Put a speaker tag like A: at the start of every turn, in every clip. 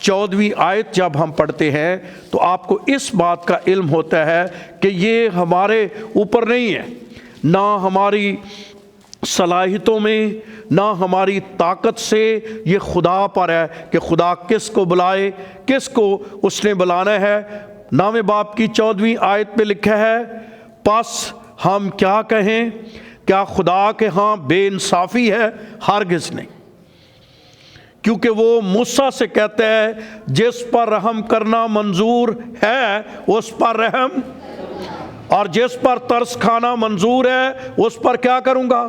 A: 14ویں آیت جب ہم پڑھتے ہیں تو آپ کو اس بات کا علم ہوتا ہے کہ یہ ہمارے اوپر نہیں ہے، نہ ہماری صلاحیتوں میں، نہ ہماری طاقت سے، یہ خدا پر ہے کہ خدا کس کو بلائے، کس کو اس نے بلانا ہے۔ 9 باب کی 14ویں آیت میں لکھا ہے، پس ہم کیا کہیں، کیا خدا کے ہاں بے انصافی ہے؟ ہرگز نہیں، کیونکہ وہ موسیٰ سے کہتا ہے جس پر رحم کرنا منظور ہے اس پر رحم، اور جس پر ترس کھانا منظور ہے اس پر کیا کروں گا۔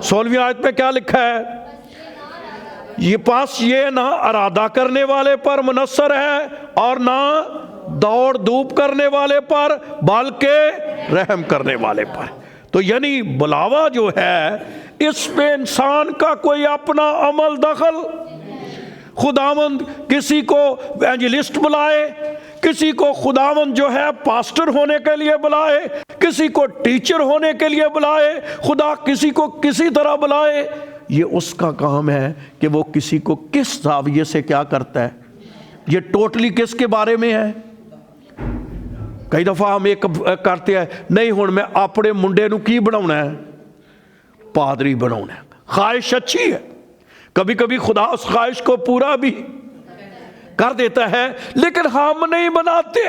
A: 16ویں آیت میں کیا لکھا ہے؟ یہ پاس یہ نہ ارادہ کرنے والے پر منحصر ہے اور نہ دوڑ دھوپ کرنے والے پر، بلکہ رحم کرنے والے پر۔ تو یعنی بلاوا جو ہے اس میں انسان کا کوئی اپنا عمل دخل، خداوند کسی کو ایونجلسٹ بلائے، کسی کو خداوند جو ہے پاسٹر ہونے کے لیے بلائے، کسی کو ٹیچر ہونے کے لیے بلائے، خدا کسی کو کسی طرح بلائے، یہ اس کا کام ہے کہ وہ کسی کو کس زاویے سے کیا کرتا ہے۔ یہ ٹوٹلی کس کے بارے میں ہے؟ کئی دفعہ ہم ایک کرتے ہیں، نہیں ہن میں اپنے منڈے نو کی بناونا ہے، پادری بناونا ہے۔ خواہش اچھی ہے، کبھی کبھی خدا اس خواہش کو پورا بھی کر دیتا ہے، لیکن ہم نہیں بناتے،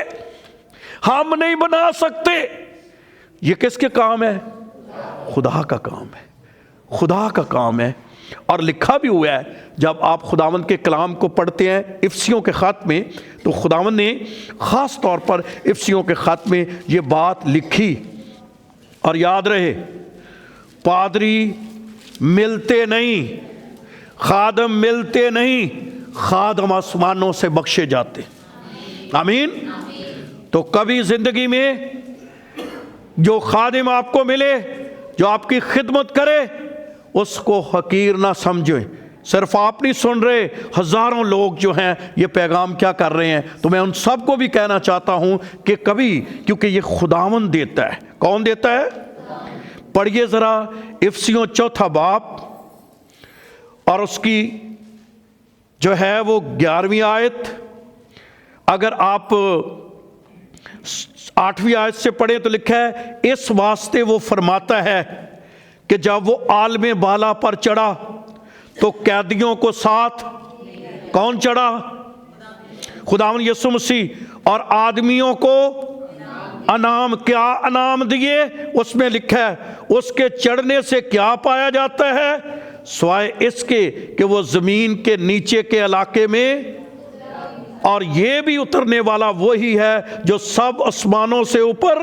A: ہم نہیں بنا سکتے۔ یہ کس کے کام ہے؟ خدا کا کام ہے، خدا کا کام ہے۔ اور لکھا بھی ہوا ہے، جب آپ خداوند کے کلام کو پڑھتے ہیں افسیوں کے خط میں، تو خداوند نے خاص طور پر افسیوں کے خط میں یہ بات لکھی، اور یاد رہے، پادری ملتے نہیں، خادم ملتے نہیں، خادم آسمانوں سے بخشے جاتے۔ آمین۔ تو کبھی زندگی میں جو خادم آپ کو ملے، جو آپ کی خدمت کرے، اس کو حقیر نہ سمجھیں۔ صرف آپ نہیں سن رہے، ہزاروں لوگ جو ہیں یہ پیغام کیا کر رہے ہیں، تو میں ان سب کو بھی کہنا چاہتا ہوں کہ کبھی، کیونکہ یہ خداوند دیتا ہے۔ کون دیتا ہے؟ پڑھیے ذرا افسیوں 4 باب اور اس کی جو ہے وہ 11ویں آیت۔ اگر آپ 8ویں آیت سے پڑھیں تو لکھا ہے، اس واسطے وہ فرماتا ہے کہ جب وہ عالم بالا پر چڑھا تو قیدیوں کو ساتھ، کون چڑھا؟ خداوند یسوع مسیح، اور آدمیوں کو انعام، کیا انعام دیے؟ اس میں لکھا ہے اس کے چڑھنے سے کیا پایا جاتا ہے، سوائے اس کے کہ وہ زمین کے نیچے کے علاقے میں، اور یہ بھی اترنے والا وہی ہے جو سب آسمانوں سے اوپر،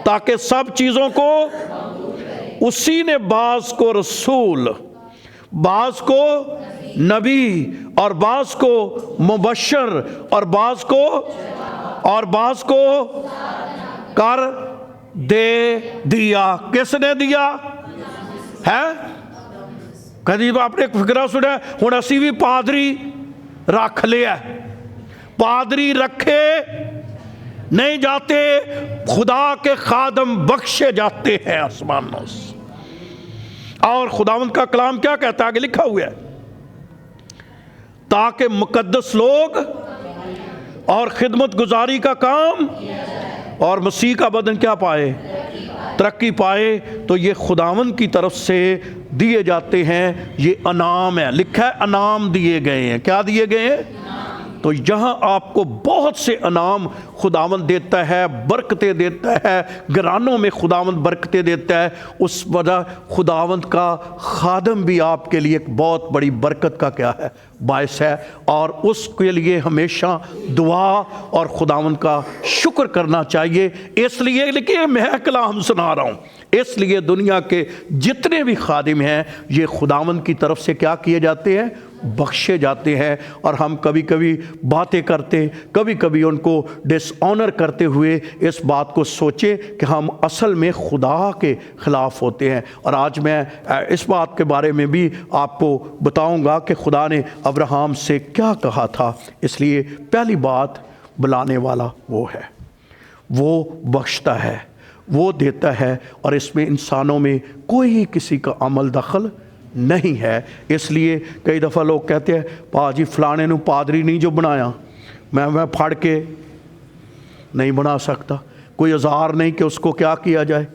A: تاکہ سب چیزوں کو، اسی نے بعض کو رسول، بعض کو نبی، اور بعض کو مبشر، اور بعض کو کر دے دیا۔ کس نے دیا ہے؟ کدی آپ نے ایک فکرہ سنا ہے، ہن اسی بھی پادری رکھ لیا، پادری رکھے نہیں جاتے، خدا کے خادم بخشے جاتے ہیں آسمانوں سے۔ اور خداوند کا کلام کیا کہتا ہے؟ آگے لکھا ہوا ہے، تاکہ مقدس لوگ اور خدمت گزاری کا کام اور مسیح کا بدن کیا پائے، ترقی پائے۔ تو یہ خداوند کی طرف سے دیے جاتے ہیں، یہ انعام ہے، لکھا ہے انعام دیے گئے ہیں۔ کیا دیے گئے ہیں؟ تو یہاں آپ کو بہت سے انعام خداوند دیتا ہے، برکتیں دیتا ہے، گھرانوں میں خداوند برکتیں دیتا ہے۔ اس وجہ خداوند کا خادم بھی آپ کے لیے ایک بہت بڑی برکت کا کیا ہے، باعث ہے، اور اس کے لیے ہمیشہ دعا اور خداوند کا شکر کرنا چاہیے۔ اس لیے لیکن میں کلام سنا رہا ہوں، اس لیے دنیا کے جتنے بھی خادم ہیں یہ خداوند کی طرف سے کیا کیے جاتے ہیں، بخشے جاتے ہیں۔ اور ہم کبھی کبھی باتیں کرتے، کبھی کبھی ان کو ڈس آنر کرتے ہوئے اس بات کو سوچیں کہ ہم اصل میں خدا کے خلاف ہوتے ہیں۔ اور آج میں اس بات کے بارے میں بھی آپ کو بتاؤں گا کہ خدا نے ابراہیم سے کیا کہا تھا۔ اس لیے پہلی بات، بلانے والا وہ ہے، وہ بخشتا ہے، وہ دیتا ہے، اور اس میں انسانوں میں کوئی کسی کا عمل دخل نہیں ہے۔ اس لیے کئی دفعہ لوگ کہتے ہیں پا جی فلانے نو پادری نہیں جو بنایا، میں پھڑ کے نہیں بنا سکتا، کوئی ہزار نہیں کہ اس کو کیا کیا جائے،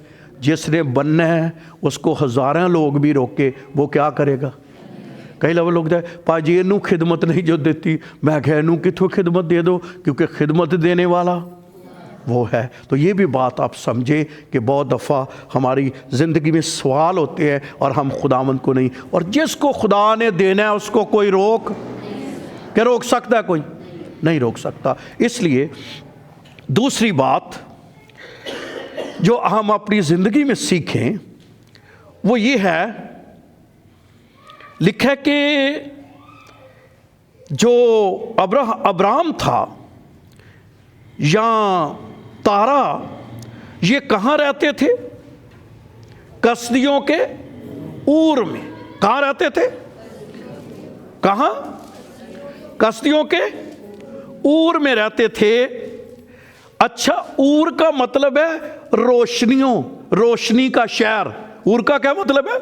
A: جس نے بننا ہے اس کو ہزاراں لوگ بھی روکے وہ کیا کرے گا۔ کئی لوگ کہتے پا جی انہوں خدمت نہیں جو دیتی، میں کہا انہوں کتوں خدمت دے دو، کیونکہ خدمت دینے والا وہ ہے۔ تو یہ بھی بات آپ سمجھیں کہ بہت دفعہ ہماری زندگی میں سوال ہوتے ہیں اور ہم خداوند کو نہیں، اور جس کو خدا نے دینا ہے اس کو کوئی روک سکتا ہے؟ کوئی نہیں روک سکتا۔ اس لیے دوسری بات جو ہم اپنی زندگی میں سیکھیں وہ یہ ہے، لکھا کہ جو ابرام تھا یا تارا، یہ کہاں رہتے تھے؟ کسدیوں کے اور میں۔ کہاں رہتے تھے؟ کہاں؟ کسدیوں کے اور میں رہتے تھے۔ اچھا، اور کا مطلب ہے روشنی کا شہر۔ اور کا کیا مطلب ہے؟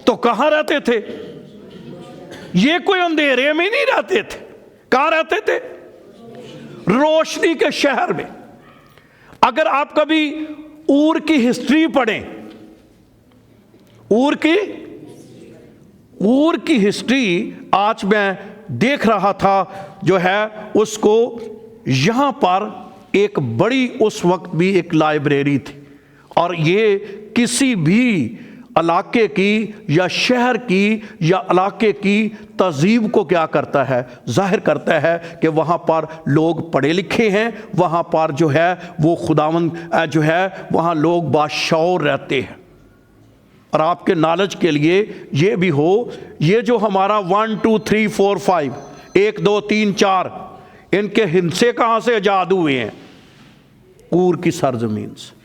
A: تو کہاں رہتے تھے؟ یہ کوئی اندھیرے میں نہیں رہتے تھے۔ کہاں رہتے تھے؟ روشنی کے شہر میں۔ اگر آپ کبھی اور کی ہسٹری پڑھیں، اور کی ہسٹری آج میں دیکھ رہا تھا جو ہے اس کو، یہاں پر ایک بڑی اس وقت بھی ایک لائبریری تھی، اور یہ کسی بھی علاقے کی یا شہر کی یا علاقے کی تہذیب کو کیا کرتا ہے؟ ظاہر کرتا ہے کہ وہاں پر لوگ پڑھے لکھے ہیں، وہاں پر جو ہے وہ خداوند جو ہے وہاں لوگ باشعور رہتے ہیں۔ اور آپ کے نالج کے لیے یہ بھی ہو، یہ جو ہمارا 1 2 3 4 5 1 2 3 4 ان کے ہندسے کہاں سے ایجاد ہوئے ہیں؟ اور کی سرزمین سے۔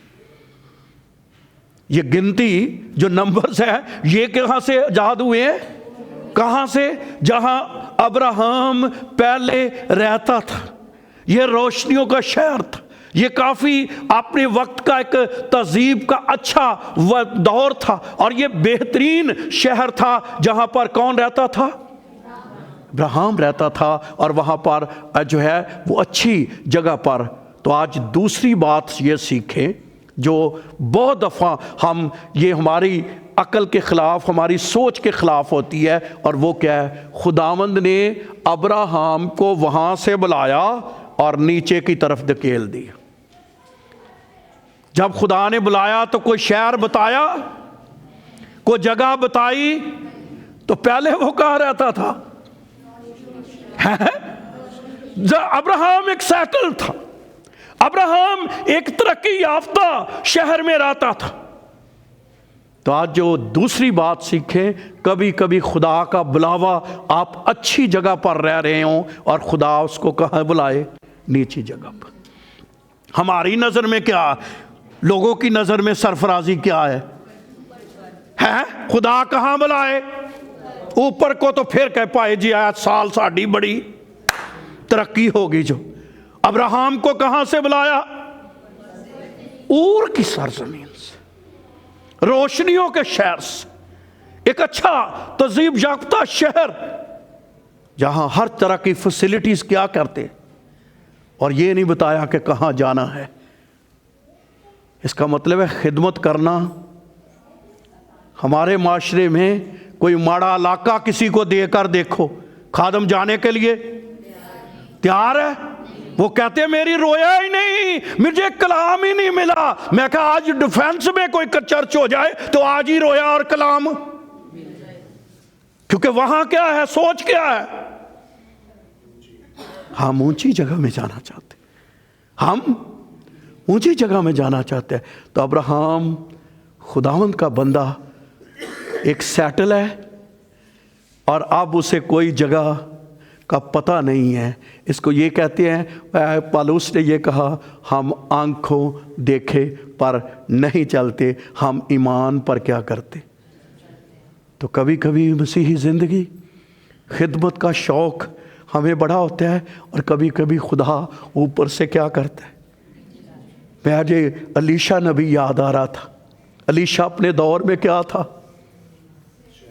A: یہ گنتی جو نمبرز ہے یہ کہاں سے ایجاد ہوئے ہیں؟ کہاں سے؟ جہاں ابراہم پہلے رہتا تھا۔ یہ روشنیوں کا شہر تھا، یہ کافی اپنے وقت کا ایک تہذیب کا اچھا دور تھا، اور یہ بہترین شہر تھا جہاں پر کون رہتا تھا؟ ابراہم رہتا تھا، اور وہاں پر جو ہے وہ اچھی جگہ پر۔ تو آج دوسری بات یہ سیکھیں جو بہت دفعہ ہم یہ ہماری عقل کے خلاف، ہماری سوچ کے خلاف ہوتی ہے، اور وہ کیا ہے؟ خداوند نے ابراہم کو وہاں سے بلایا اور نیچے کی طرف دھکیل دیا۔ جب خدا نے بلایا تو کوئی شہر بتایا، کوئی جگہ بتائی، تو پہلے وہ کہاں رہتا تھا؟ ابراہم ایک سیٹل تھا، ابراہم ایک ترقی یافتہ شہر میں رہتا تھا۔ تو آج جو دوسری بات سیکھیں، کبھی کبھی خدا کا بلاوا، آپ اچھی جگہ پر رہ رہے ہوں اور خدا اس کو کہاں بلائے؟ نیچی جگہ پر۔ ہماری نظر میں کیا، لوگوں کی نظر میں سرفرازی کیا ہے؟ خدا کہاں بلائے؟ اوپر کو۔ تو پھر کہہ پائے جی آج سال ساڑی بڑی ترقی ہوگی۔ جو ابراہم کو کہاں سے بلایا؟ اور کی سرزمین سے، روشنیوں کے شہر سے، ایک اچھا تہذیب یافتہ شہر جہاں ہر طرح کی فیسلٹیز کیا کرتے، اور یہ نہیں بتایا کہ کہاں جانا ہے۔ اس کا مطلب ہے خدمت کرنا۔ ہمارے معاشرے میں کوئی ماڑا علاقہ کسی کو دے کر دیکھو، خادم جانے کے لیے تیار ہے؟ وہ کہتے ہیں میری رویا ہی نہیں، مجھے کلام ہی نہیں ملا۔ میں کہا آج ڈیفنس میں کوئی چرچ ہو جائے تو آج ہی رویا اور کلام، کیونکہ وہاں کیا ہے؟ سوچ کیا ہے؟ ہم اونچی جگہ میں جانا چاہتے ہیں، ہم اونچی جگہ میں جانا چاہتے ہیں۔ تو ابراہم خداوند کا بندہ ایک سیٹل ہے، اور اب اسے کوئی جگہ کا پتہ نہیں ہے۔ اس کو یہ کہتے ہیں، پالوس نے یہ کہا، ہم آنکھوں دیکھے پر نہیں چلتے، ہم ایمان پر کیا کرتے۔ تو کبھی کبھی مسیحی زندگی، خدمت کا شوق ہمیں بڑا ہوتا ہے، اور کبھی کبھی خدا اوپر سے کیا کرتا ہے۔ مجھے الیشا نبی یاد آ رہا تھا۔ الیشا اپنے دور میں کیا تھا؟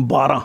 A: 12।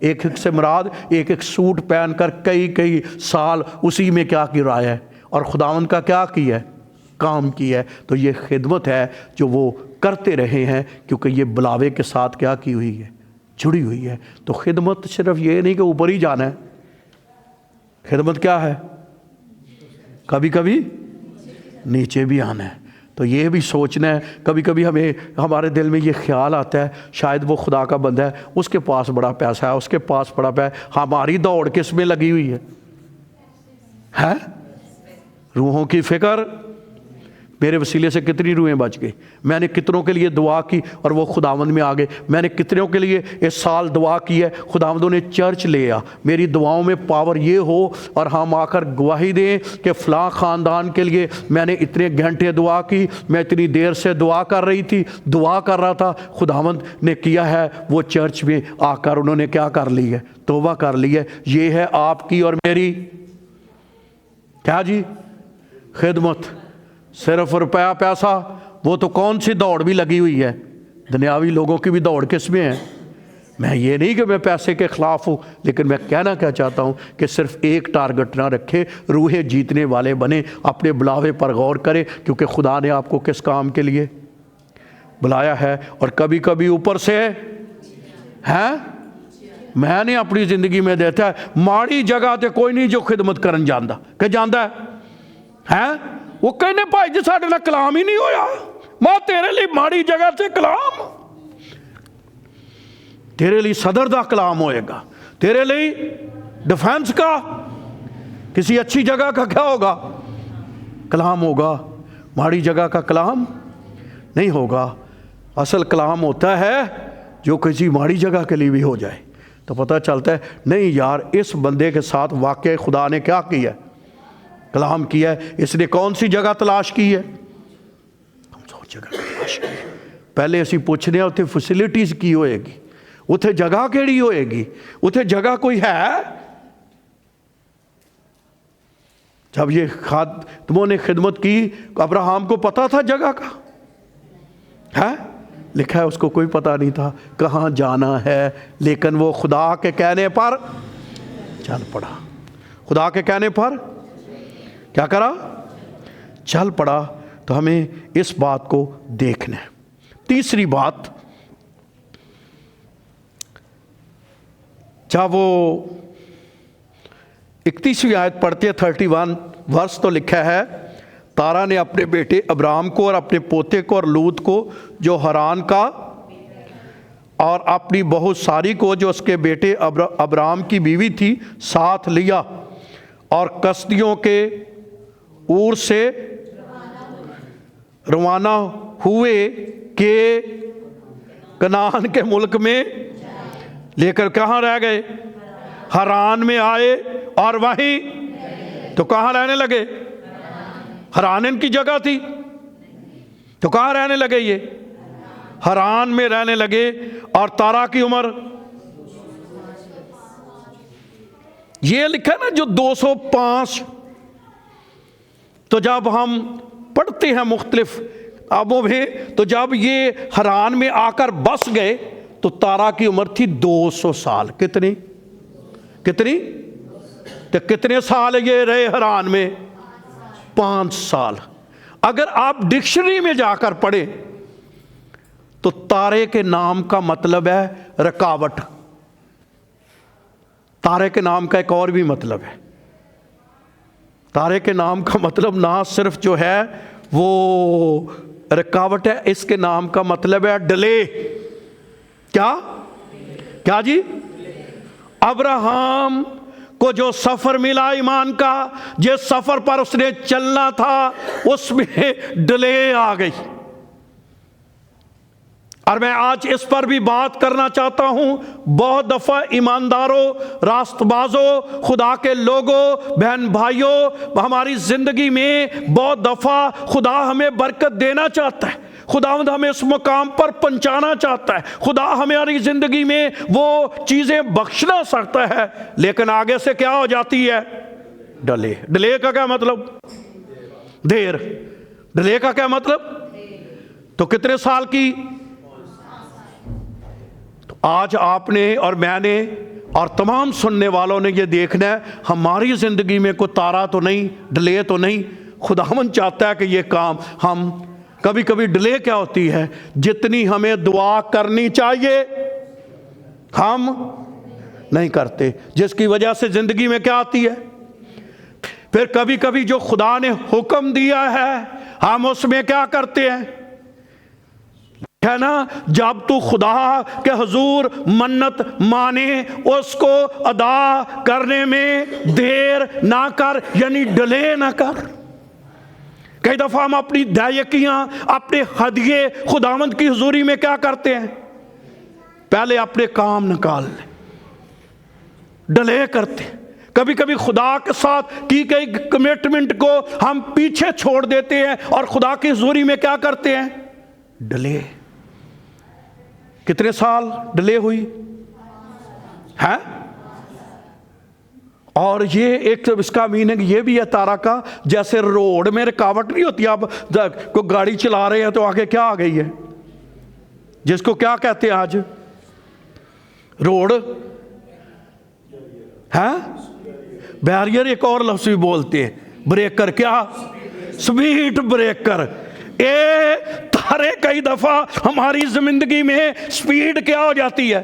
A: ایک ایک سے مراد ایک ایک سوٹ پہن کر کئی سال اسی میں کیا رہا ہے اور خداوند کا کیا کیا ہے، کام کیا ہے۔ تو یہ خدمت ہے جو وہ کرتے رہے ہیں، کیونکہ یہ بلاوے کے ساتھ کیا کی ہوئی ہے، جڑی ہوئی ہے۔ تو خدمت صرف یہ نہیں کہ اوپر ہی جانا ہے، خدمت کیا ہے، کبھی کبھی نیچے بھی آنا ہے۔ تو یہ بھی سوچنا ہے، کبھی کبھی ہمارے دل میں یہ خیال آتا ہے شاید وہ خدا کا بندہ ہے، اس کے پاس بڑا پیسہ ہے، اس کے پاس بڑا پیسہ ہے، ہماری دوڑ کس میں لگی ہوئی ہے؟ روحوں کی فکر، میرے وسیلے سے کتنی روحیں بچ گئی، میں نے کتنوں کے لیے دعا کی اور وہ خداوند میں آ گئے، میں نے کتنوں کے لیے اس سال دعا کی ہے، خداوندوں نے چرچ لے آ، میری دعاؤں میں پاور یہ ہو اور ہم آ کر گواہی دیں کہ فلاں خاندان کے لیے میں نے اتنے گھنٹے دعا کی، میں اتنی دیر سے دعا کر رہی تھی، دعا کر رہا تھا، خداوند نے کیا ہے، وہ چرچ میں آ کر انہوں نے کیا کر لی ہے، توبہ کر لی ہے۔ یہ ہے آپ کی اور میری کیا جی، خدمت۔ صرف روپیہ پیسہ، وہ تو کون سی دوڑ بھی لگی ہوئی ہے، دنیاوی لوگوں کی بھی دوڑ کس میں ہے۔ میں یہ نہیں کہ میں پیسے کے خلاف ہوں، لیکن میں کہنا کیا چاہتا ہوں کہ صرف ایک ٹارگٹ نہ رکھے، روحیں جیتنے والے بنے، اپنے بلاوے پر غور کرے، کیونکہ خدا نے آپ کو کس کام کے لیے بلایا ہے۔ اور کبھی کبھی اوپر سے ہیں، میں نے اپنی زندگی میں دیتا ہے ماڑی جگہ تے کوئی نہیں جو خدمت کرن جاندا، کہ جاندا ہے، وہ کہنے بھائی جی ساڈے نال کلام ہی نہیں ہویا، ماں تیرے لیے ماڑی جگہ تے کلام، تیرے لیے صدر دا کلام ہوئے گا، تیرے لیے ڈیفنس کا کسی اچھی جگہ کا کیا ہوگا، کلام ہوگا، ماڑی جگہ کا کلام نہیں ہوگا۔ اصل کلام ہوتا ہے جو کسی ماڑی جگہ کے لیے بھی ہو جائے، تو پتہ چلتا ہے نہیں یار اس بندے کے ساتھ واقعی خدا نے کیا کیا ہے، کلام کیا ہے، اس نے کون سی جگہ تلاش کی ہے، کون سی جگہ تلاش کی ہے۔ پہلے اسی پوچھنے ہیں اتنے فیسیلیٹیز کی ہوئے گی، اتنے جگہ کیڑی ہوئے گی، اتنے جگہ کوئی ہے۔ جب یہ خادموں نے خدمت کی، ابراہیم کو پتا تھا جگہ کا ہے، لکھا ہے اس کو کوئی پتہ نہیں تھا کہاں جانا ہے، لیکن وہ خدا کے کہنے پر چل پڑا، خدا کے کہنے پر کیا کرا، چل پڑا۔ تو ہمیں اس بات کو دیکھنا ہے۔ تیسری بات، جب وہ 31ویں آیت پڑھتے ہیں 31 ورس، تو لکھا ہے تارا نے اپنے بیٹے ابرام کو اور اپنے پوتے کو اور لوط کو جو حران کا اور اپنی بہو ساری کو جو اس کے بیٹے ابرام کی بیوی تھی ساتھ لیا، اور کسدیوں کے اور سے روانہ ہوئے کہ کنعان کے ملک میں لے کر کہاں رہ گئے، حران میں آئے، اور وہیں تو کہاں رہنے لگے، حران ان کی جگہ تھی، تو کہاں رہنے لگے، یہ حران میں رہنے لگے۔ اور تارا کی عمر یہ لکھا نا جو 205، تو جب ہم پڑھتے ہیں مختلف کتابوں میں، تو جب یہ حران میں آ کر بس گئے تو تارا کی عمر تھی 200 سال۔ کتنی تو کتنے سال یہ رہے حران میں، 5 سال۔ اگر آپ ڈکشنری میں جا کر پڑھیں تو تارے کے نام کا مطلب ہے رکاوٹ، تارے کے نام کا ایک اور بھی مطلب ہے، تارے کے نام کا مطلب نہ صرف جو ہے وہ رکاوٹ ہے، اس کے نام کا مطلب ہے ڈلے۔ کیا جی، ابراہیم کو جو سفر ملا ایمان کا، جس سفر پر اس نے چلنا تھا، اس میں ڈلے آ گئی۔ اور میں آج اس پر بھی بات کرنا چاہتا ہوں، بہت دفعہ ایمانداروں، راست بازوں، خدا کے لوگوں، بہن بھائیوں، ہماری زندگی میں بہت دفعہ خدا ہمیں برکت دینا چاہتا ہے، خداوند ہمیں اس مقام پر پہنچانا چاہتا ہے، خدا ہماری زندگی میں وہ چیزیں بخشنا سکتا ہے، لیکن آگے سے کیا ہو جاتی ہے، ڈلے۔ ڈلے کا کیا مطلب، دیر۔ ڈلے کا کیا مطلب، تو کتنے سال کی، آج آپ نے اور میں نے اور تمام سننے والوں نے یہ دیکھنا ہے ہماری زندگی میں کوئی تارا تو نہیں، ڈیلے تو نہیں۔ خداوند چاہتا ہے کہ یہ کام ہم کبھی کبھی ڈیلے کیا ہوتی ہے، جتنی ہمیں دعا کرنی چاہیے ہم نہیں کرتے، جس کی وجہ سے زندگی میں کیا آتی ہے۔ پھر کبھی کبھی جو خدا نے حکم دیا ہے ہم اس میں کیا کرتے ہیں، ہے نا، جب تو خدا کے حضور منت مانے اس کو ادا کرنے میں دیر نہ کر، یعنی ڈیلے نہ کر۔ کئی دفعہ ہم اپنی دائیکیاں، اپنے ہدیے خداوند کی حضوری میں کیا کرتے ہیں، پہلے اپنے کام نکال لیں، ڈیلے کرتے ہیں۔ کبھی کبھی خدا کے ساتھ کی گئی کمٹمنٹ کو ہم پیچھے چھوڑ دیتے ہیں اور خدا کی حضوری میں کیا کرتے ہیں، ڈیلے۔ کتنے سال ڈیلے ہوئی ہے؟ اور یہ ایک اس کا میننگ یہ بھی ہے تارا کا، جیسے روڈ میں رکاوٹ نہیں ہوتی، اب کوئی گاڑی چلا رہے ہیں تو آگے کیا آ گئی ہے، جس کو کیا کہتے ہیں آج، روڈ ہے، بیریئر ایک اور لفظ بھی بولتے ہیں، بریکر، کیا، سپیڈ بریکر۔ تارے کئی دفعہ ہماری زندگی میں سپیڈ کیا ہو جاتی ہے،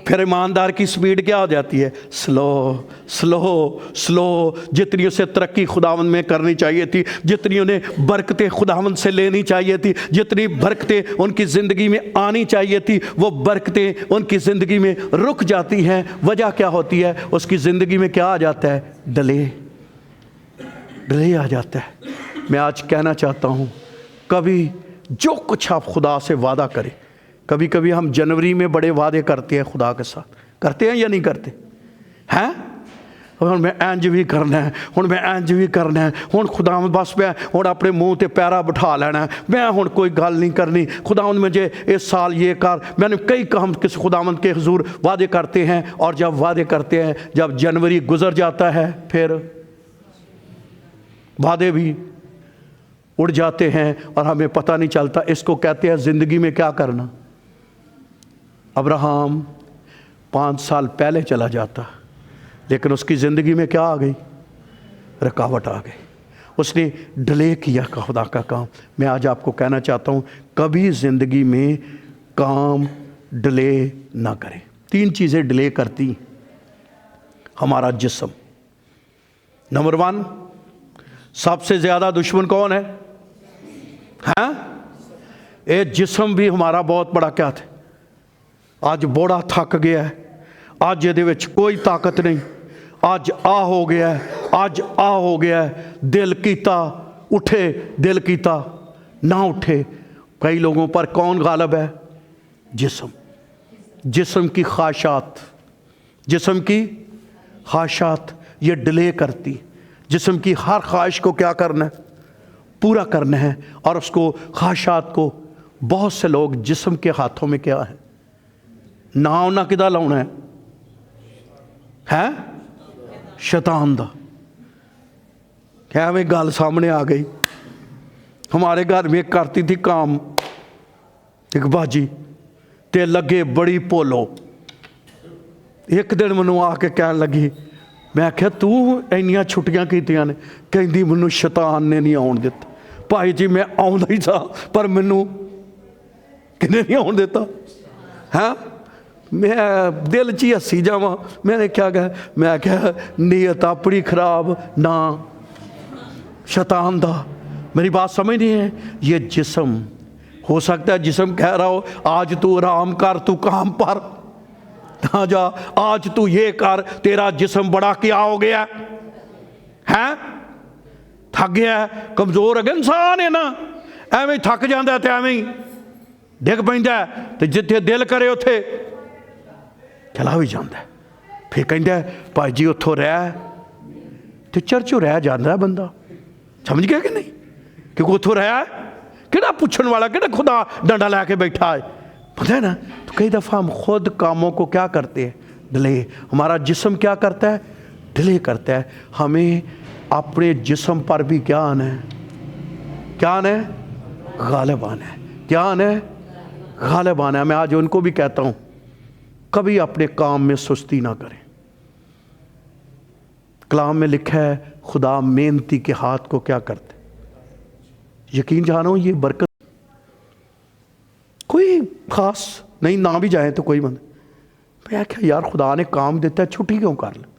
A: پھر ایماندار کی سپیڈ کیا ہو جاتی ہے، سلو سلو سلو۔ جتنی اسے ترقی خداوند میں کرنی چاہیے تھی، جتنی انہیں برکتیں خداوند سے لینی چاہیے تھی، جتنی برکتیں ان کی زندگی میں آنی چاہیے تھی، وہ برکتیں ان کی زندگی میں رک جاتی ہیں۔ وجہ کیا ہوتی ہے، اس کی زندگی میں کیا آ جاتا ہے، ڈیلے آ جاتا ہے۔ میں آج کہنا چاہتا ہوں، کبھی جو کچھ آپ خدا سے وعدہ کریں، کبھی کبھی ہم جنوری میں بڑے وعدے کرتے ہیں خدا کے ساتھ، کرتے ہیں یا نہیں کرتے ہیں؟ ہن میں انج بھی کرنا ہے، ہن میں انج بھی کرنا ہے، ہن خدا بس میں ہن اپنے منہ تے پیرا بٹھا لینا ہے، میں ہن کوئی گل نہیں کرنی، خداوند مجھے اس سال یہ کر۔ میں نے کئی کام کس خداوند کے حضور وعدے کرتے ہیں، اور جب وعدے کرتے ہیں، جب جنوری گزر جاتا ہے پھر وعدے بھی اڑ جاتے ہیں اور ہمیں پتہ نہیں چلتا۔ اس کو کہتے ہیں زندگی میں کیا کرنا۔ ابراہیم 5 سال پہلے چلا جاتا، لیکن اس کی زندگی میں کیا آ گئی، رکاوٹ آ گئی، اس نے ڈیلے کیا خدا کا کام۔ میں آج آپ کو کہنا چاہتا ہوں، کبھی زندگی میں کام ڈیلے نہ کریں۔ 3 چیزیں ڈیلے کرتی، ہمارا جسم۔ نمبر 1، سب سے زیادہ دشمن کون ہے، ہاں، اے جسم بھی ہمارا بہت بڑا کیا تھا، آج بوڑا تھک گیا ہے، آج یہ دے وچ کوئی طاقت نہیں، آج آ ہو گیا ہے، آج آ ہو گیا ہے، دل کیتا اٹھے، دل کیتا نہ اٹھے۔ کئی لوگوں پر کون غالب ہے، جسم کی خواہشات، جسم کی خواہشات یہ ڈیلے کرتی۔ جسم کی ہر خواہش کو کیا کرنا ہے، پورا کرنا ہے، اور اس کو خواہشات کو بہت سے لوگ جسم کے ہاتھوں میں کیا ہے، نہ کدا لاؤنا ہے شیطان دا۔ کیا ہمیں گل سامنے آ گئی، ہمارے گھر میں کرتی تھی کام ایک باجی، تے لگے بڑی پولو۔ ایک دن منو آ کے کہنے لگی، میں کہا تو اینیاں چھٹیاں کیتیاں نے، کہندی منو شیطان نے نہیں آن دیتا۔ بھائی جی میں آؤں ہی تھا، پر منو کنے نہیں آن دیتا، ہاں۔ میں دل چی ہسی جاواں، میں نے کیا کہا، میں کہا نیت اپنی خراب نہ شیطان دا۔ میری بات سمجھ نہیں ہے، یہ جسم ہو سکتا ہے جسم کہہ رہا ہو آج تو آرام کر، تو کام پر نہ جا، آج تو یہ کر، تیرا جسم بڑا کیا ہو گیا ہے، تھک گیا ہے، کمزور ہے، انسان ہے نا، ایویں تھک جاندہ ہے تے ایویں ڈگ پیندا ہے، تے جتھے دل کرے اتھے چلا بھی جاندہ ہے۔ پھر کہندہ ہے بھائی جی اتھو رہ، تے چرچو رہ جاندہ ہے بندہ، سمجھ گیا کہ نہیں، کیونکہ اتھو رہ ہے، کہنا پوچھن والا، کہنا خدا ڈنڈا لے کے بیٹھا ہے، پتہ ہے نا۔ تو کئی دفعہ ہم خود کاموں کو کیا کرتے ہیں، ڈیلے۔ ہمارا جسم کیا کرتا ہے، ڈیلے کرتا ہے۔ ہمیں اپنے جسم پر بھی کیا آنا ہے، کیا آنا ہے، غالب آنا ہے، کیا آنا ہے، غالب آنا ہے۔ میں آج ان کو بھی کہتا ہوں کبھی اپنے کام میں سستی نہ کریں۔ کلام میں لکھا ہے خدا محنتی کے ہاتھ کو کیا کرتے، یقین جانو یہ برکت کوئی خاص نہیں، نہ بھی جائیں تو کوئی بند میں کیا یار خدا نے کام دیتا ہے چھٹی کیوں کر لیں۔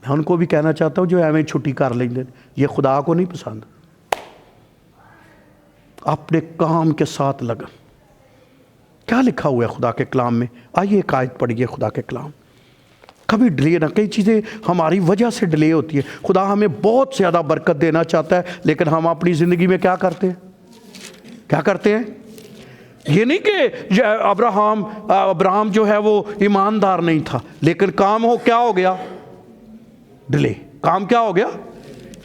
A: میں ان کو بھی کہنا چاہتا ہوں جو ایویں چھٹی کر لیں گے یہ خدا کو نہیں پسند۔ اپنے کام کے ساتھ لگن۔ کیا لکھا ہوا ہے خدا کے کلام میں؟ آئیے ایک آیت پڑھیے خدا کے کلام۔ کبھی ڈیلے نہ، کئی چیزیں ہماری وجہ سے ڈیلے ہوتی ہے۔ خدا ہمیں بہت زیادہ برکت دینا چاہتا ہے لیکن ہم اپنی زندگی میں کیا کرتے ہیں؟ کیا کرتے ہیں؟ یہ نہیں کہ ابراہم جو ہے وہ ایماندار نہیں تھا لیکن کام کیا ہو گیا؟ ڈیلے۔ کام کیا ہو گیا؟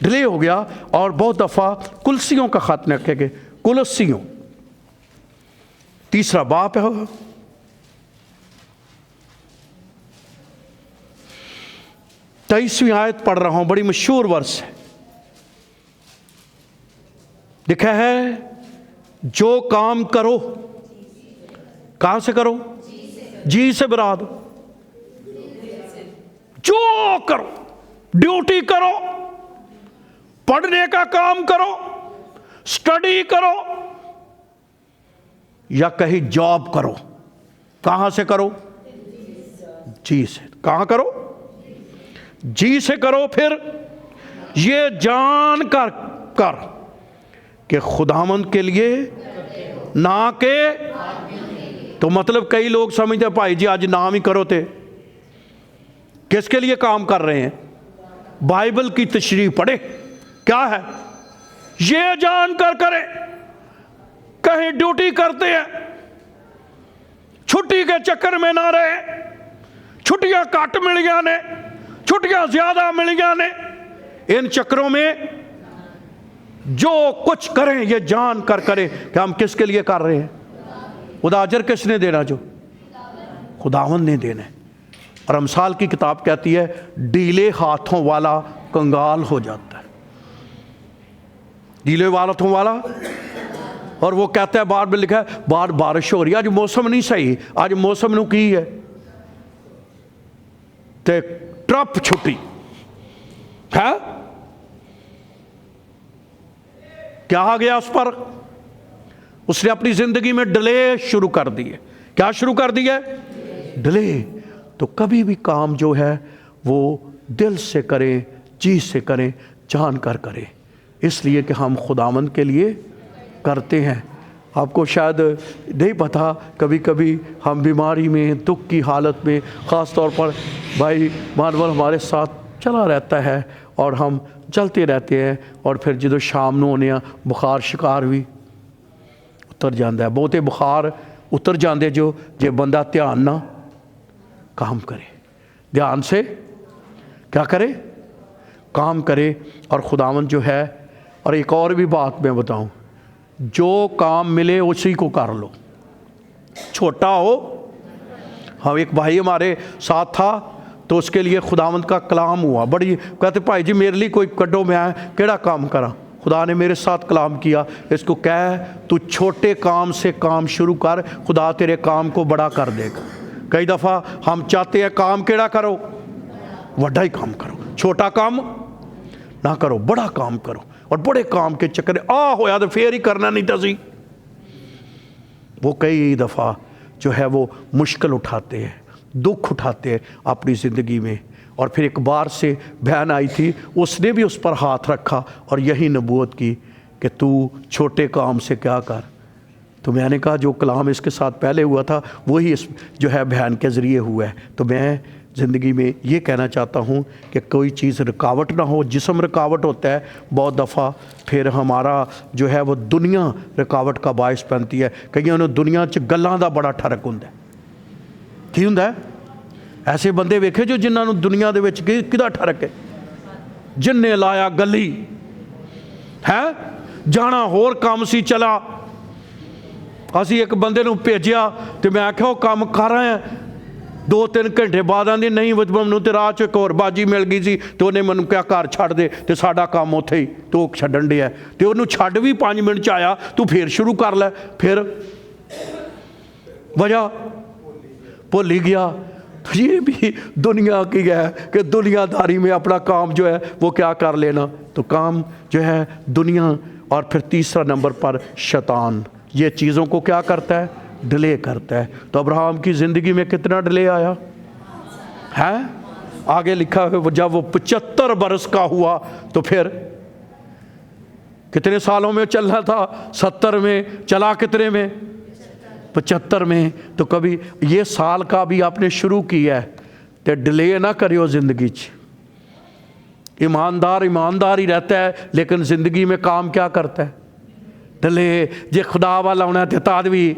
A: ڈیلے ہو گیا۔ اور بہت دفعہ کلسیوں کا خط نہ کہ کلسیوں 3 باب ہے، 23ویں آیت پڑھ رہا ہوں، بڑی مشہور ورس ہے۔ لکھا ہے جو کام کرو، کہاں سے کرو؟ جی سے براد، جو کرو، ڈیوٹی کرو، پڑھنے کا کام کرو، سٹڈی کرو یا کہیں جاب کرو، کہاں سے کرو؟ جی سے۔ کہاں کرو؟ جی سے کرو۔ پھر یہ جان کر کہ خداوند کے لیے نہ کہ، تو مطلب کئی لوگ سمجھتے ہیں بھائی جی آج نام ہی کرو تے کس کے لیے کام کر رہے ہیں؟ بائبل کی تشریح پڑھے۔ کیا ہے؟ یہ جان کر کرے، کہیں ڈیوٹی کرتے ہیں، چھٹی کے چکر میں نہ رہے، چھٹیاں کٹ ملیاں نے، چھٹیاں زیادہ ملیاں نے، ان چکروں میں جو کچھ کریں یہ جان کر کریں کہ ہم کس کے لیے کر رہے ہیں۔ خدا اجر کس نے دینا؟ جو خداوند نے دینا ہے۔ اور امثال کی کتاب کہتی ہے ڈیلے ہاتھوں والا کنگال ہو جاتا ہے۔ ڈیلے ہاتھوں والا، اور وہ کہتا ہے بعد میں لکھا ہے باہر بارش ہو رہی ہے، آج موسم نہیں صحیح، آج موسم نو کی ہے تے ٹرپ چھٹی ہے۔ کیا آ گیا اس پر؟ اس نے اپنی زندگی میں ڈیلے شروع کر دی ہے۔ کیا شروع کر دی ہے؟ ڈیلے۔ تو کبھی بھی کام جو ہے وہ دل سے کریں، جی سے کریں، جان کر کریں، اس لیے کہ ہم خداوند کے لیے کرتے ہیں۔ آپ کو شاید نہیں پتا، کبھی کبھی ہم بیماری میں، دکھ کی حالت میں، خاص طور پر بھائی مانول ہمارے ساتھ چلا رہتا ہے اور ہم چلتے رہتے ہیں، اور پھر جدو شام نو ہونے بخار شکار بھی اتر جاندہ ہے۔ بہتے بخار اتر جاندے جو بندہ دھیان نہ کام کرے، دھیان سے کیا کرے؟ کام کرے۔ اور خداوند جو ہے، اور ایک اور بھی بات میں بتاؤں، جو کام ملے اسی کو کر لو، چھوٹا ہو۔ ہم ایک بھائی ہمارے ساتھ تھا تو اس کے لیے خداوند کا کلام ہوا، بڑی کہتے بھائی جی میرے لیے کوئی کڈو، میں کیڑا کام کرا؟ خدا نے میرے ساتھ کلام کیا، اس کو کہہ تو چھوٹے کام سے کام شروع کر، خدا تیرے کام کو بڑا کر دے گا۔ کئی دفعہ ہم چاہتے ہیں کام کیڑا کرو، بڑا ہی کام کرو، چھوٹا کام نہ کرو، بڑا کام کرو۔ اور بڑے کام کے چکر ہویا تو پھر ہی کرنا نہیں تھا سی۔ وہ کئی دفعہ جو ہے وہ مشکل اٹھاتے ہیں، دکھ اٹھاتے ہیں اپنی زندگی میں۔ اور پھر ایک بار سے بہن آئی تھی، اس نے بھی اس پر ہاتھ رکھا اور یہی نبوت کی کہ تو چھوٹے کام سے کیا کر۔ تو میں نے کہا جو کلام اس کے ساتھ پہلے ہوا تھا وہی اس جو ہے بہن کے ذریعے ہوا ہے۔ تو میں زندگی میں یہ کہنا چاہتا ہوں کہ کوئی چیز رکاوٹ نہ ہو۔ جسم رکاوٹ ہوتا ہے بہت دفعہ، پھر ہمارا جو ہے وہ دنیا رکاوٹ کا باعث بنتی ہے۔ کئیوں نے دنیا چ گلاں دا بڑا ٹھرک ہوندا ہے۔ کی ہوندا ہے؟ ایسے بندے ویکھے جو جنہاں نوں دنیا دے وچ کدا ٹھرک ہے؟ جن نے لایا گلی ہے، جانا ہور کام سی چلا۔ اسی ایک بندے نوں بھیجیا تے میں آکھیا وہ کام کر رہے ہیں، 2-3 گھنٹے بعد آندی نہیں مینوں تے راہ چ ایک اور باجی مل گئی سی تے انہیں مینوں کہا گھر چھڈ دے تے ساڈا کام اوتھے ہی تو چھڈن ڈیا تے انہوں چھڈ بھی 5 منٹ چ آیا تو پھر شروع کر لے۔ پھر وجہ بھول ہی گیا۔ تو یہ بھی دنیا کی ہے کہ دنیا داری میں اپنا کام جو ہے وہ کیا کر لینا، تو کام جو ہے دنیا۔ اور پھر تیسرا نمبر پر شیطان یہ چیزوں کو کیا کرتا ہے، ڈیلے کرتا ہے۔ تو ابراہیم کی زندگی میں کتنا ڈیلے آیا ہے؟ آگے لکھا ہے جب وہ 75 برس کا ہوا تو پھر کتنے سالوں میں چلنا تھا، 70 میں چلا، کتنے میں، 75 میں۔ تو کبھی یہ سال کا بھی آپ نے شروع کیا ہے تو ڈیلے نہ کریو زندگی چ۔ ایماندار ہی رہتا ہے لیکن زندگی میں کام کیا کرتا ہے، ڈلے۔ جے خدا والا ہونا ہے تو تادوی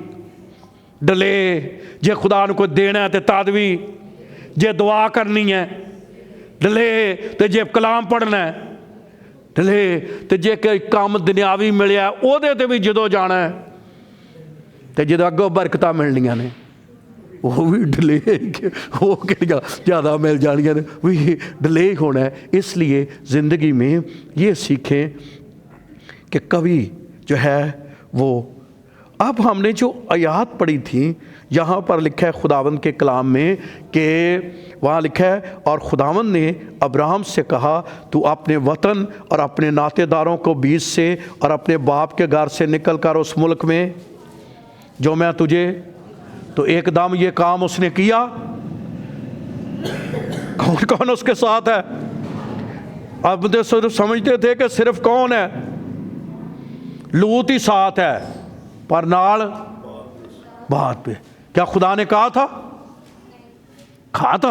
A: ڈلے، جے خدا نے کوئی دینا ہے تو تادوی، جے دعا کرنی ہے ڈلے، تو جے کلام پڑھنا ہے ڈلے، تو جے کوئی کام دنیاوی ملیا ہے وہ دے تے بھی جدو جانا ہے، تو جدو اگوں برکتاں ملنیاں نے وہ بھی ڈلے، وہ کہڑیاں زیادہ مل جانیاں نے، وہی ڈلے ہونا ہے۔ اس لیے زندگی میں یہ سیکھیں کہ کبھی جو ہے وہ، اب ہم نے جو آیات پڑھی تھی یہاں پر لکھا ہے خداوند کے کلام میں کہ وہاں لکھا ہے اور خداوند نے ابراہیم سے کہا تو اپنے وطن اور اپنے ناطے داروں کو بیچ سے اور اپنے باپ کے گھر سے نکل کر اس ملک میں جو میں تجھے، تو ایک دم یہ کام اس نے کیا۔ کون کون اس کے ساتھ ہے؟ اب تو صرف سمجھتے تھے کہ صرف کون ہے، لوط ہی ساتھ ہے، پر نال بات پہ کیا خدا نے کہا تھا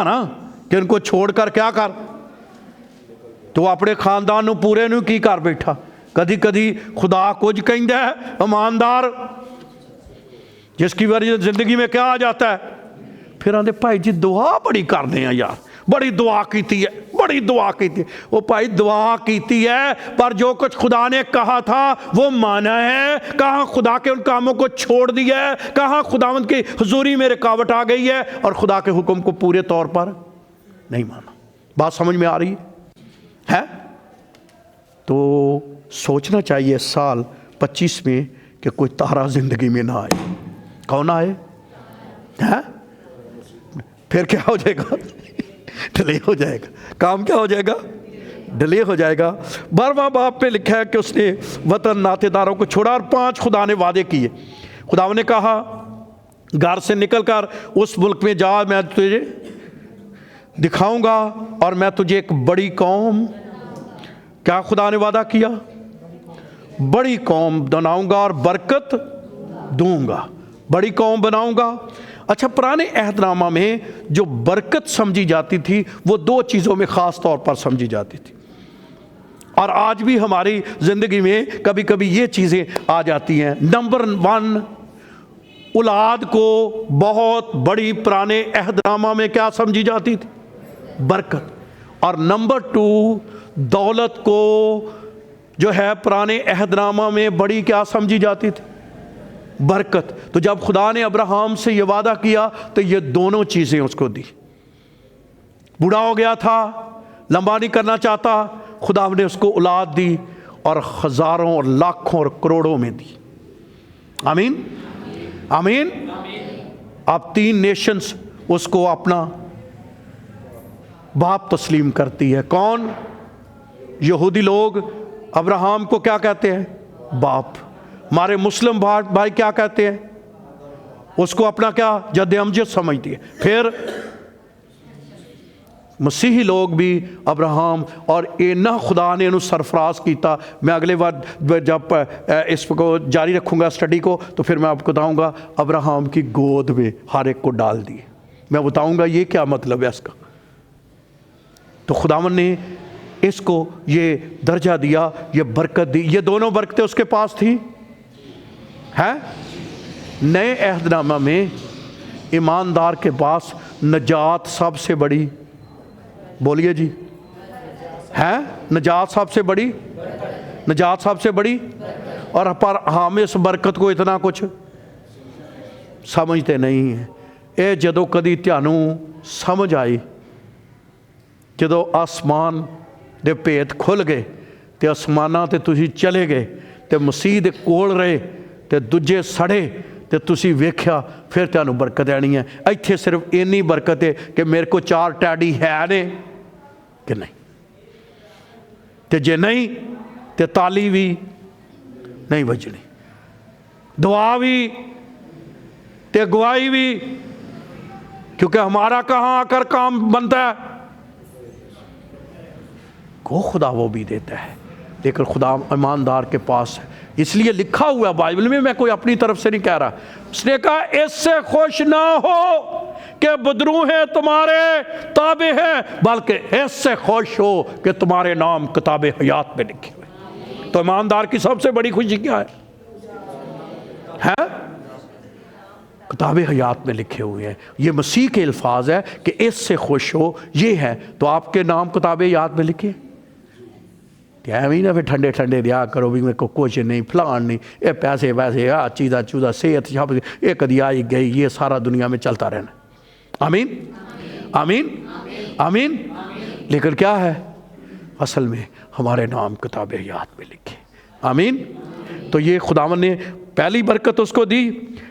A: نا کہ ان کو چھوڑ کر کیا کر، تو اپنے خاندان نو پورے نو کی کر بیٹھا۔ کدی کدی خدا کچھ کہندا ہے ایماندار جس کی وجہ زندگی میں کیا آ جاتا ہے، پھر آندے بھائی جی دعا بڑی کرنے ہیں یار، بڑی دعا کیتی ہے، بڑی دعا کیتی ہے۔ وہ بھائی دعا کیتی ہے پر جو کچھ خدا نے کہا تھا وہ مانا ہے؟ کہاں خدا کے ان کاموں کو چھوڑ دیا ہے؟ کہاں خداوند کی حضوری میں رکاوٹ آ گئی ہے اور خدا کے حکم کو پورے طور پر نہیں مانا؟ بات سمجھ میں آ رہی ہے؟ تو سوچنا چاہیے سال 25 میں کہ کوئی تارا زندگی میں نہ آئے۔ کون آئے؟ پھر کیا ہو جائے گا؟ ڈیلے ہو جائے گا، کام کیا ہو جائے گا؟ ڈیلے ہو جائے گا۔ 12واں باب پہ لکھا ہے کہ اس نے وطن ناطے داروں کو چھوڑا اور 5 خدا نے وعدے کیے۔ خدا نے کہا گھر سے نکل کر اس ملک میں جا، میں تجھے دکھاؤں گا اور میں تجھے ایک بڑی قوم، کیا خدا نے وعدہ کیا؟ بڑی قوم بناؤں گا اور برکت دوں گا، بڑی قوم بناؤں گا۔ اچھا، پرانے عہد نامہ میں جو برکت سمجھی جاتی تھی وہ 2 چیزوں میں خاص طور پر سمجھی جاتی تھی، اور آج بھی ہماری زندگی میں کبھی کبھی یہ چیزیں آ جاتی ہیں۔ نمبر 1، اولاد کو بہت بڑی پرانے عہد نامہ میں کیا سمجھی جاتی تھی؟ برکت۔ اور نمبر 2، دولت کو جو ہے پرانے عہد نامہ میں بڑی کیا سمجھی جاتی تھی؟ برکت۔ تو جب خدا نے ابراہیم سے یہ وعدہ کیا تو یہ دونوں چیزیں اس کو دی۔ بوڑھا ہو گیا تھا، لمبا نہیں کرنا چاہتا، خدا نے اس کو اولاد دی اور ہزاروں اور لاکھوں اور کروڑوں میں دی۔ آمین آمین۔ اب 3 نیشنز اس کو اپنا باپ تسلیم کرتی ہے۔ کون؟ یہودی لوگ ابراہیم کو کیا کہتے ہیں؟ باپ۔ ہمارے مسلم بھائی کیا کہتے ہیں؟ اس کو اپنا کیا جد امجد سمجھتی ہے۔ پھر مسیحی لوگ بھی ابراہیم اور اینا خدا نے انہوں سرفراز کیتا۔ میں اگلے بار جب اس کو جاری رکھوں گا اسٹڈی کو تو پھر میں آپ کو بتاؤں گا ابراہیم کی گود میں ہر ایک کو ڈال دی، میں بتاؤں گا یہ کیا مطلب ہے اس کا۔ تو خداوند نے اس کو یہ درجہ دیا، یہ برکت دی۔ یہ دونوں برکتیں اس کے پاس تھیں۔ ہے نئے عہد نامہ میں ایماندار کے پاس نجات سب سے بڑی، بولیے جی، ہے نجات سب سے بڑی، نجات سب سے بڑی، اور پر ہم اس برکت کو اتنا کچھ سمجھتے نہیں ہیں۔ اے جدو کدی تھانوں سمجھ آئی، جدو آسمان دے پیت کھل گئے تے آسماناں تے تسی چلے گئے تے مسیح دے کول رہے تے دجے سڑے ਤੇ ਤੁਸੀਂ ਵੇਖਿਆ ਫਿਰ ਤੁਹਾਨੂੰ ਬਰਕਤ ਆਣੀ ਹੈ। ਇੱਥੇ ਸਿਰਫ ਇੰਨੀ ਬਰਕਤ ਹੈ ਕਿ ਮੇਰੇ ਕੋ 4 ਟੈਡੀ ਹੈ ਨੇ ਕਿ ਨਹੀਂ, ਤੇ ਜੇ ਨਹੀਂ ਤੇ ਤਾਲੀ ਵੀ نہیں بجنی، دعا بھی تے گواہی بھی، کیونکہ ہمارا کہاں آ کر کام بنتا ہے، کو خدا وہ بھی دیتا ہے، لیکن خدا ایماندار کے پاس ہے۔ اس لیے لکھا ہوا ہے بائبل میں کوئی اپنی طرف سے نہیں کہہ رہا، اس نے کہا اس سے خوش نہ ہو کہ بدرو ہیں تمہارے تابع ہیں، بلکہ اس سے خوش ہو کہ تمہارے نام کتاب حیات میں لکھے ہوئے۔ تو ایماندار کی سب سے بڑی خوشی کیا ہے؟ کتاب حیات میں لکھے ہوئے ہیں۔ یہ مسیح کے الفاظ ہے کہ اس سے خوش ہو، یہ ہے تو آپ کے نام کتاب حیات میں لکھے، کہ ایویں نہ پھر ٹھنڈے ٹھنڈے دیا کرو بھی میرے کو کچھ نہیں، فلان نہیں، یہ پیسے ویسے چیزہ چوزہ صحت شب یہ کدی آئی گئی، یہ سارا دنیا میں چلتا رہنا۔ آمین آمین آمین۔ لیکن کیا ہے اصل میں ہمارے نام کتاب حیات میں لکھے۔ آمین۔ تو یہ خداوند نے پہلی برکت اس کو دی،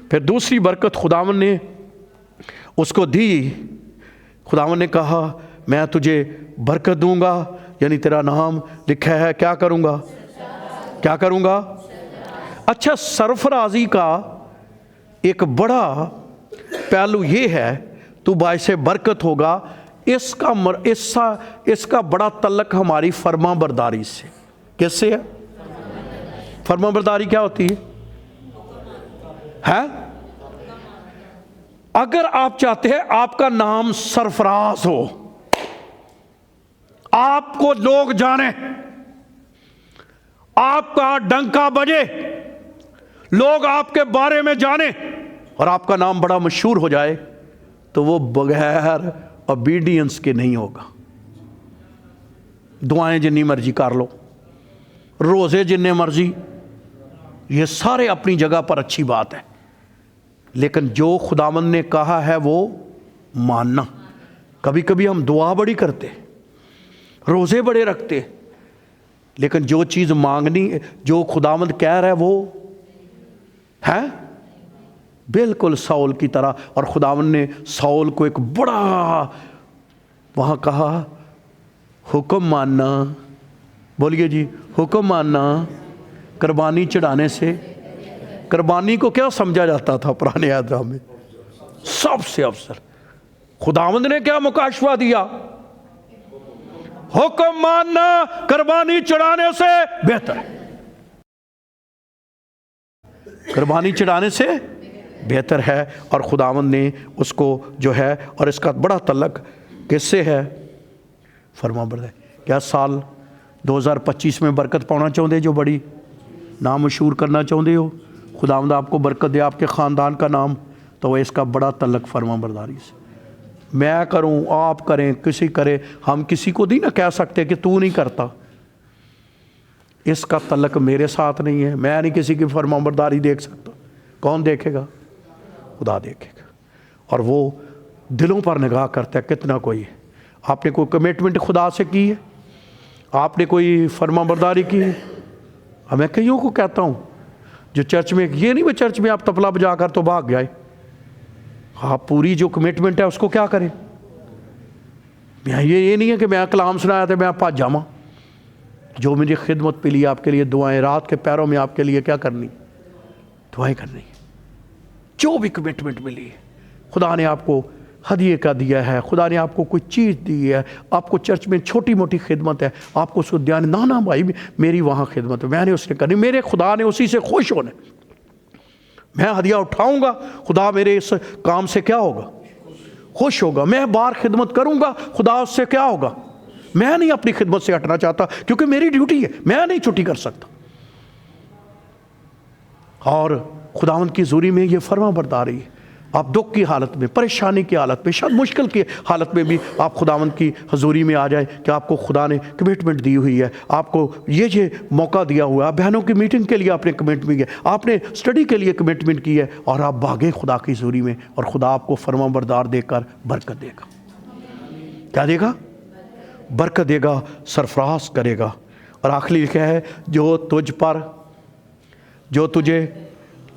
A: پھر دوسری برکت خداوند نے اس کو دی، خداوند نے کہا میں تجھے برکت دوں گا، یعنی تیرا نام لکھا ہے، کیا کروں گا؟ کیا کروں گا؟ اچھا، سرفرازی کا ایک بڑا پہلو یہ ہے تو باعث برکت ہوگا، اس کا بڑا تعلق ہماری فرما برداری سے۔ کس سے ہے؟ فرما برداری کیا ہوتی ہے؟ اگر آپ چاہتے ہیں آپ کا نام سرفراز ہو، آپ کو لوگ جانے، آپ کا ڈنکا بجے، لوگ آپ کے بارے میں جانے اور آپ کا نام بڑا مشہور ہو جائے، تو وہ بغیر اوبیڈینس کے نہیں ہوگا۔ دعائیں جنی مرضی کر لو، روزے جننے مرضی، یہ سارے اپنی جگہ پر اچھی بات ہے، لیکن جو خداوند نے کہا ہے وہ ماننا۔ کبھی کبھی ہم دعا بڑی کرتے، روزے بڑے رکھتے، لیکن جو چیز مانگنی، جو خداوند کہہ رہا ہے وہ ہے بالکل ساؤل کی طرح۔ اور خداوند نے ساؤل کو ایک بڑا وہاں کہا حکم ماننا، بولیے جی، حکم ماننا قربانی چڑھانے سے۔ قربانی کو کیا سمجھا جاتا تھا پرانے عہد میں؟ سب سے افضل۔ خداوند نے کیا مکاشفہ دیا؟ حکم ماننا قربانی چڑھانے سے بہتر ہے، قربانی چڑھانے سے بہتر ہے۔ اور خداوند نے اس کو جو ہے، اور اس کا بڑا تعلق کس سے ہے؟ فرما برداری۔ کیا سال 2025 میں برکت پانا چاہتے جو بڑی نام مشہور کرنا چاہتے ہو، خداوند آپ کو برکت دے، آپ کے خاندان کا نام، تو وہ اس کا بڑا تعلق فرما برداری سے۔ میں کروں، آپ کریں، کسی کرے، ہم کسی کو نہیں نہ کہہ سکتے کہ تو نہیں کرتا۔ اس کا تعلق میرے ساتھ نہیں ہے، میں نہیں کسی کی فرما برداری دیکھ سکتا۔ کون دیکھے گا؟ خدا دیکھے گا، اور وہ دلوں پر نگاہ کرتا ہے کتنا کوئی ہے۔ آپ نے کوئی کمٹمنٹ خدا سے کی ہے؟ آپ نے کوئی فرما برداری کی ہے؟ میں کئیوں کو کہتا ہوں جو چرچ میں، یہ نہیں وہ چرچ میں آپ تبلا بجا کر تو بھاگ گئے، آپ پوری جو کمٹمنٹ ہے اس کو کیا کریں۔ یہ نہیں ہے کہ میں کلام سنایا تھا میں آپ پاس جاما، جو مجھے خدمت پہ لیے آپ کے لیے دعائیں، رات کے پیروں میں آپ کے لیے کیا کرنی؟ دعائیں کرنی۔ جو بھی کمٹمنٹ ملی ہے، خدا نے آپ کو ہدیے کا دیا ہے، خدا نے آپ کو کوئی چیز دی ہے، آپ کو چرچ میں چھوٹی موٹی خدمت ہے، آپ کو اس کو دھیان، نہ بھائی میری وہاں خدمت ہے، میں نے اس نے کرنی، میرے خدا نے اسی سے خوش ہونا، میں ہدیہ اٹھاؤں گا، خدا میرے اس کام سے کیا ہوگا؟ خوش ہوگا۔ میں بار خدمت کروں گا، خدا اس سے کیا ہوگا؟ میں نہیں اپنی خدمت سے ہٹنا چاہتا، کیونکہ میری ڈیوٹی ہے، میں نہیں چھٹی کر سکتا۔ اور خداوند کی حضوری میں یہ فرما برداری ہے، آپ دکھ کی حالت میں، پریشانی کی حالت میں، شاید مشکل کی حالت میں بھی آپ خداوند کی حضوری میں آ جائیں کہ آپ کو خدا نے کمٹمنٹ دی ہوئی ہے، آپ کو یہ موقع دیا ہوا ہے، بہنوں کی میٹنگ کے لیے آپ نے کمٹمنٹ کی ہے، آپ نے اسٹڈی کے لیے کمٹمنٹ کی ہے، اور آپ بھاگیں خدا کی حضوری میں، اور خدا آپ کو فرما بردار دے کر برکت دے گا۔ کیا دے گا؟ برکت دے گا، سرفراز کرے گا۔ اور آخری لکھا ہے جو تجھے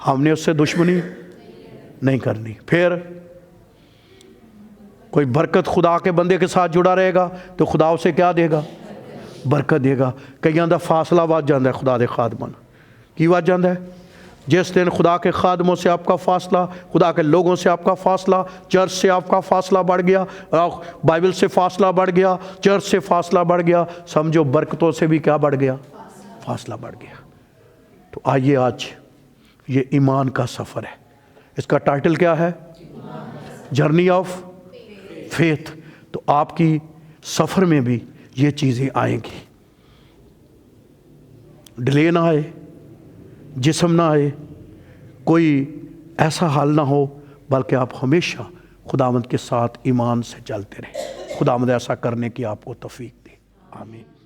A: ہم نے اس سے دشمنی نہیں کرنی. پھر کوئی برکت خدا کے بندے کے ساتھ جڑا رہے گا تو خدا اسے کیا دے گا؟ برکت دے گا. کئیاں دا فاصلہ بچ جاندہ ہے خدا دے خادمان. کی بچ جاندہ ہے؟ جس دن خدا کے خادموں سے آپ کا فاصلہ، خدا کے لوگوں سے آپ کا فاصلہ، چرچ سے آپ کا فاصلہ بڑھ گیا، بائبل سے فاصلہ بڑھ گیا، چرچ سے فاصلہ بڑھ گیا، سمجھو برکتوں سے بھی کیا بڑھ گیا؟ فاصلہ بڑھ گیا. تو آئیے آج یہ ایمان کا سفر ہے. اس کا ٹائٹل کیا ہے؟ Journey of faith. تو آپ کی سفر میں بھی یہ چیزیں آئیں گی. ڈیلے نہ آئے، جسم نہ آئے، کوئی ایسا حال نہ ہو، بلکہ آپ ہمیشہ خداوند کے ساتھ ایمان سے چلتے رہیں. خداوند ایسا کرنے کی آپ کو توفیق دے. آمین.